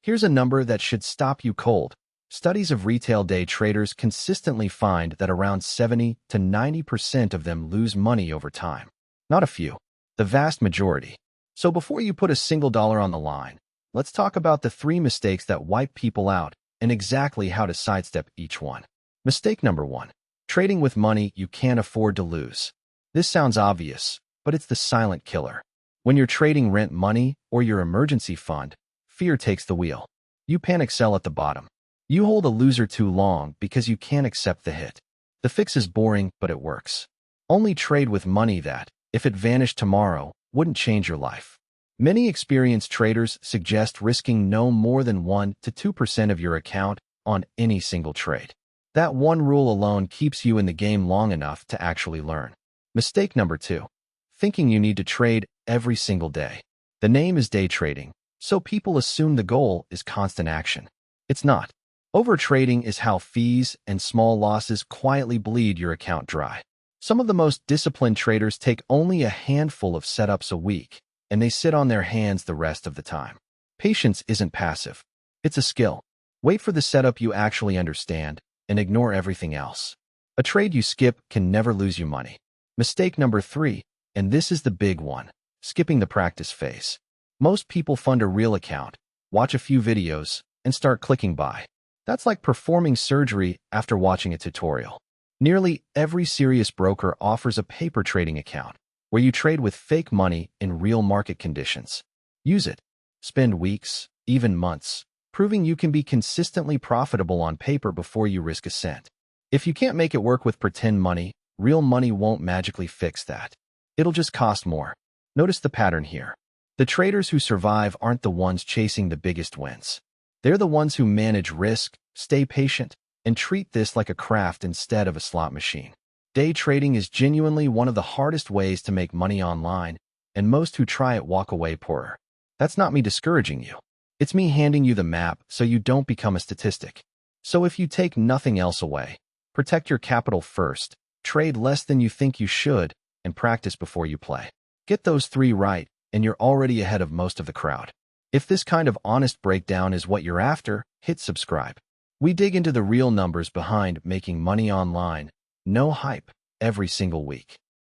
Here's a number that should stop you cold. Studies of retail day traders consistently find that around 70 to 90% of them lose money over time. Not a few, the vast majority. So before you put a single dollar on the line, let's talk about the 3 mistakes that wipe people out and exactly how to sidestep each one. Mistake number 1. Trading with money you can't afford to lose. This sounds obvious, but it's the silent killer. When you're trading rent money or your emergency fund, fear takes the wheel. You panic sell at the bottom. You hold a loser too long because you can't accept the hit. The fix is boring, but it works. Only trade with money that, if it vanished tomorrow, wouldn't change your life. Many experienced traders suggest risking no more than 1 to 2% of your account on any single trade. That one rule alone keeps you in the game long enough to actually learn. Mistake number 2. Thinking you need to trade every single day. The name is day trading, so people assume the goal is constant action. It's not. Overtrading is how fees and small losses quietly bleed your account dry. Some of the most disciplined traders take only a handful of setups a week, and they sit on their hands the rest of the time. Patience isn't passive. It's a skill. Wait for the setup you actually understand and ignore everything else. A trade you skip can never lose you money. Mistake number 3, and this is the big one, skipping the practice phase. Most people fund a real account, watch a few videos, and start clicking buy. That's like performing surgery after watching a tutorial. Nearly every serious broker offers a paper trading account, where you trade with fake money in real market conditions. Use it. Spend weeks, even months, proving you can be consistently profitable on paper before you risk a cent. If you can't make it work with pretend money, real money won't magically fix that. It'll just cost more. Notice the pattern here. The traders who survive aren't the ones chasing the biggest wins. They're the ones who manage risk, stay patient, and treat this like a craft instead of a slot machine. Day trading is genuinely one of the hardest ways to make money online, and most who try it walk away poorer. That's not me discouraging you. It's me handing you the map so you don't become a statistic. So if you take nothing else away, protect your capital first, trade less than you think you should, and practice before you play. Get those 3 right, and you're already ahead of most of the crowd. If this kind of honest breakdown is what you're after, hit subscribe. We dig into the real numbers behind making money online, no hype, every single week.